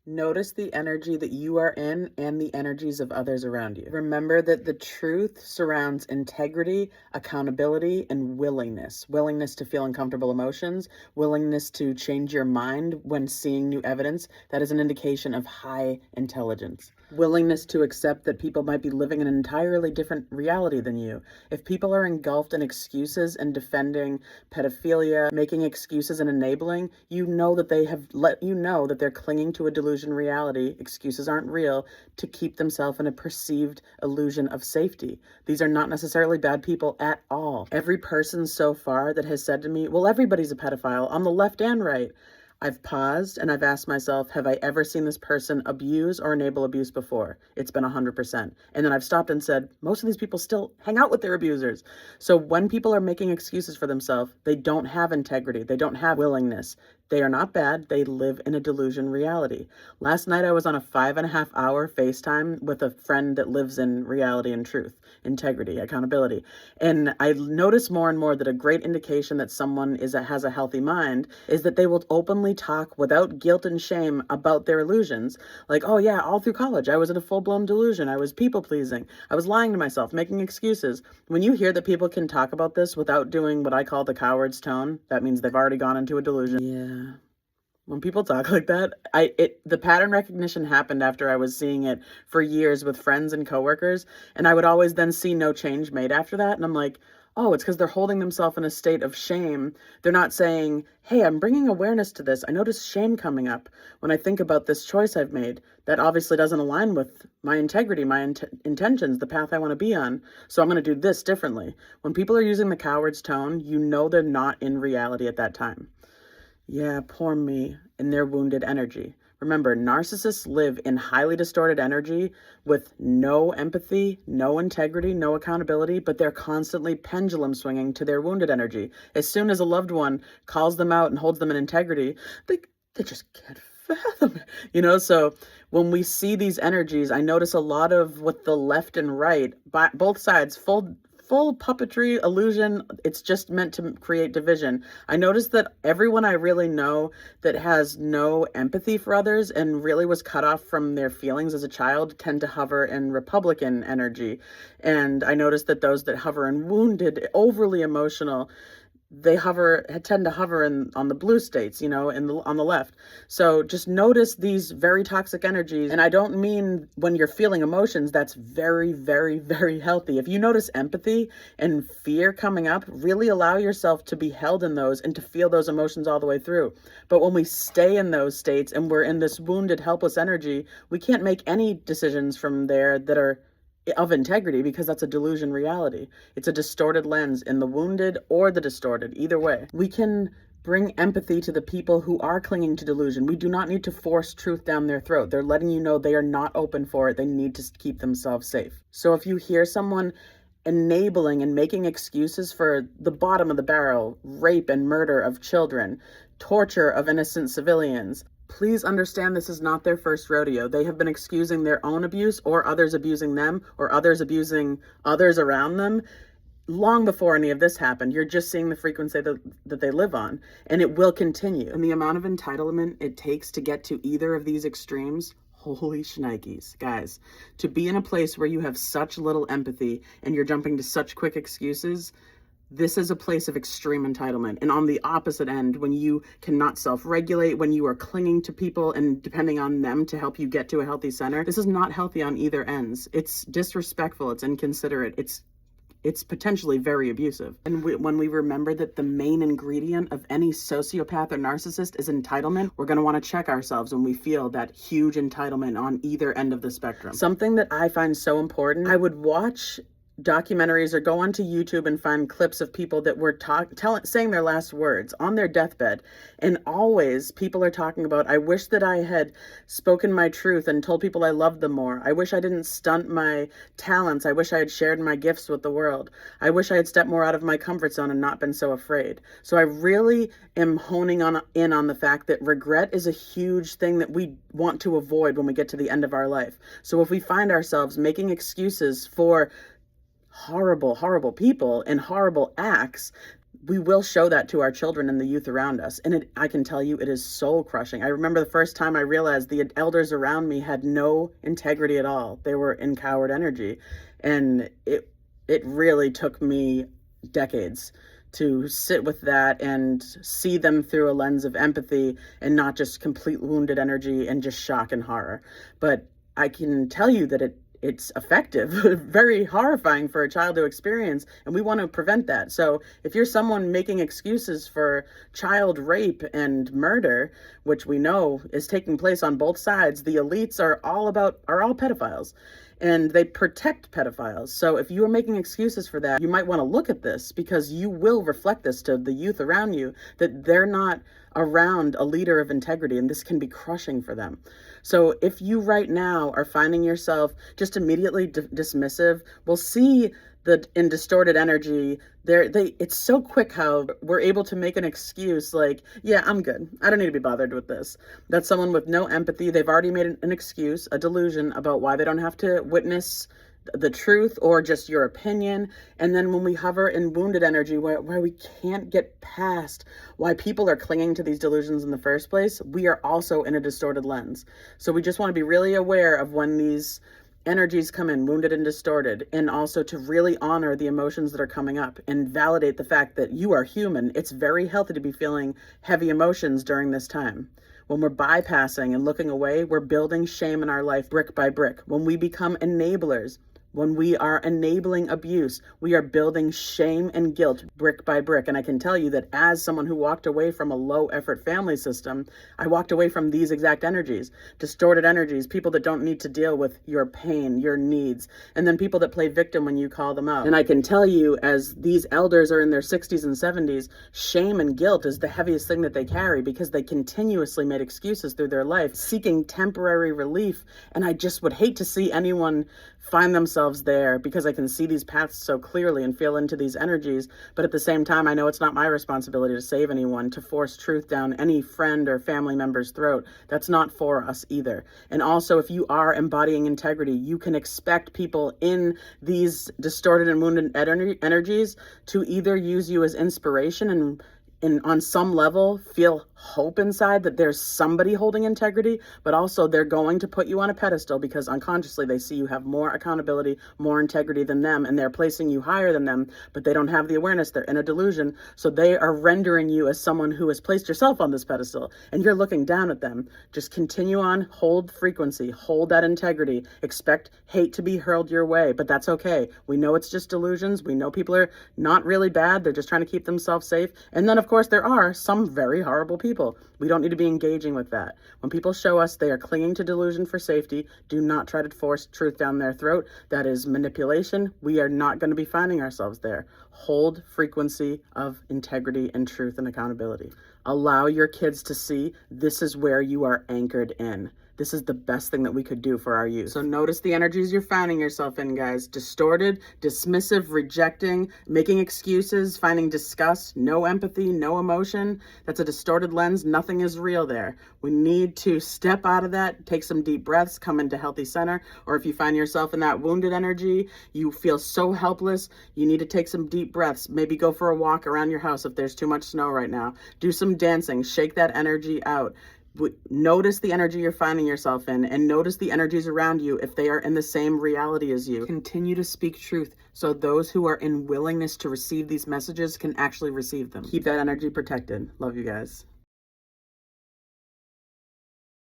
Notice the energy that you are in and the energies of others around you. Remember that the truth surrounds integrity, accountability, and willingness. Willingness to feel uncomfortable emotions, willingness to change your mind when seeing new evidence. That is an indication of high intelligence. Willingness to accept that people might be living an entirely different reality than you. If people are engulfed in excuses and defending pedophilia, making excuses and enabling, you know that they have let you know that they're clinging to a delusion reality. Excuses aren't real, to keep themselves in a perceived illusion of safety. These are not necessarily bad people at all. Every person so far that has said to me, well, everybody's a pedophile on the left and right, I've paused and I've asked myself, have I ever seen this person abuse or enable abuse before? It's been 100%. And then I've stopped and said, most of these people still hang out with their abusers. So when people are making excuses for themselves, they don't have integrity. They don't have willingness. They are not bad. They live in a delusion reality. Last night, I was on a 5.5-hour FaceTime with a friend that lives in reality and truth, integrity, accountability. And I notice more and more that a great indication that someone has a healthy mind is that they will openly talk without guilt and shame about their illusions. Like, oh yeah, all through college, I was in a full-blown delusion. I was people-pleasing. I was lying to myself, making excuses. When you hear that people can talk about this without doing what I call the coward's tone, that means they've already gone into a delusion. Yeah. When people talk like that, the pattern recognition happened after I was seeing it for years with friends and coworkers, and I would always then see no change made after that, and I'm like, oh, it's because they're holding themselves in a state of shame. They're not saying, hey, I'm bringing awareness to this. I notice shame coming up when I think about this choice I've made. That obviously doesn't align with my integrity, my intentions, the path I want to be on. So I'm going to do this differently. When people are using the coward's tone, you know they're not in reality at that time. Yeah, poor me in their wounded energy. Remember, narcissists live in highly distorted energy with no empathy, no integrity, no accountability, but they're constantly pendulum swinging to their wounded energy. As soon as a loved one calls them out and holds them in integrity, they just can't fathom it. So when we see these energies, I notice a lot of with the left and right, both sides, full puppetry, illusion. It's just meant to create division. I noticed that everyone I really know that has no empathy for others and really was cut off from their feelings as a child tend to hover in Republican energy. And I noticed that those that hover in wounded, overly emotional, they tend to hover on the blue states, on the left. So just notice these very toxic energies. And I don't mean when you're feeling emotions, that's very, very, very healthy. If you notice empathy and fear coming up, really allow yourself to be held in those and to feel those emotions all the way through. But when we stay in those states and we're in this wounded, helpless energy, we can't make any decisions from there that are of integrity, because that's a delusion reality. It's a distorted lens in the wounded or the distorted. Either way, we can bring empathy to the people who are clinging to delusion. We do not need to force truth down their throat. They're letting you know they are not open for it. They need to keep themselves safe. So if you hear someone enabling and making excuses for the bottom of the barrel, rape and murder of children, torture of innocent civilians, please understand this is not their first rodeo. They have been excusing their own abuse or others abusing them or others abusing others around them long before any of this happened. You're just seeing the frequency that they live on, and it will continue. And the amount of entitlement it takes to get to either of these extremes, holy shnikes, guys. To be in a place where you have such little empathy and you're jumping to such quick excuses, this is a place of extreme entitlement. And on the opposite end, when you cannot self-regulate, when you are clinging to people and depending on them to help you get to a healthy center, this is not healthy on either ends. It's disrespectful, it's inconsiderate, it's potentially very abusive. And when we remember that the main ingredient of any sociopath or narcissist is entitlement, we're going to want to check ourselves when we feel that huge entitlement on either end of the spectrum. Something that I find so important, I would watch documentaries or go onto YouTube and find clips of people that were saying their last words on their deathbed. And always people are talking about, I wish that I had spoken my truth and told people I loved them more. I wish I didn't stunt my talents. I wish I had shared my gifts with the world. I wish I had stepped more out of my comfort zone and not been so afraid. So I really am honing in on the fact that regret is a huge thing that we want to avoid when we get to the end of our life. So if we find ourselves making excuses for horrible, horrible people and horrible acts, we will show that to our children and the youth around us. And I can tell you, it is soul crushing. I remember the first time I realized the elders around me had no integrity at all. They were in coward energy. And it really took me decades to sit with that and see them through a lens of empathy and not just complete wounded energy and just shock and horror. But I can tell you that it's effective, very horrifying for a child to experience, and we want to prevent that. So if you're someone making excuses for child rape and murder, which we know is taking place on both sides, the elites are all pedophiles, and they protect pedophiles. So if you are making excuses for that, you might want to look at this, because you will reflect this to the youth around you, that they're not around a leader of integrity, and this can be crushing for them. So if you right now are finding yourself just immediately dismissive, we'll see that in distorted energy, it's so quick how we're able to make an excuse like, yeah, I'm good. I don't need to be bothered with this. That's someone with no empathy. They've already made an excuse, a delusion about why they don't have to witness the truth or just your opinion. And then when we hover in wounded energy where we can't get past why people are clinging to these delusions in the first place, we are also in a distorted lens. So we just want to be really aware of when these energies come in, wounded and distorted, and also to really honor the emotions that are coming up and validate the fact that you are human. It's very healthy to be feeling heavy emotions during this time. When we're bypassing and looking away, we're building shame in our life brick by brick. When we become enablers, when we are enabling abuse, we are building shame and guilt brick by brick. And I can tell you that as someone who walked away from a low effort family system, I walked away from these exact energies, distorted energies, people that don't need to deal with your pain, your needs, and then people that play victim when you call them out. And I can tell you, as these elders are in their 60s and 70s, shame and guilt is the heaviest thing that they carry, because they continuously made excuses through their life, seeking temporary relief. And I just would hate to see anyone find themselves there, because I can see these paths so clearly and feel into these energies. But at the same time, I know it's not my responsibility to save anyone, to force truth down any friend or family member's throat. That's not for us either. And also, if you are embodying integrity, you can expect people in these distorted and wounded energies to either use you as inspiration and on some level feel hope inside that there's somebody holding integrity, but also they're going to put you on a pedestal because unconsciously they see you have more accountability, more integrity than them, and they're placing you higher than them, but they don't have the awareness. They're in a delusion. So they are rendering you as someone who has placed yourself on this pedestal, and you're looking down at them. Just continue on, hold frequency, hold that integrity, expect hate to be hurled your way, but that's okay. We know it's just delusions. We know people are not really bad. They're just trying to keep themselves safe. And then of course there are some very horrible people. We don't need to be engaging with that. When people show us they are clinging to delusion for safety, do not try to force truth down their throat. That is manipulation. We are not going to be finding ourselves there. Hold frequency of integrity and truth and accountability. Allow your kids to see this is where you are anchored in. This is the best thing that we could do for our youth. So notice the energies you're finding yourself in, guys. Distorted, dismissive, rejecting, making excuses, finding disgust, no empathy, no emotion. That's a distorted lens. Nothing is real there. We need to step out of that, take some deep breaths, come into healthy center. Or if you find yourself in that wounded energy, you feel so helpless, you need to take some deep breaths. Maybe go for a walk around your house if there's too much snow right now. Do some dancing, shake that energy out. Notice the energy you're finding yourself in, and notice the energies around you if they are in the same reality as you. Continue to speak truth so those who are in willingness to receive these messages can actually receive them. Keep that energy protected. Love you guys.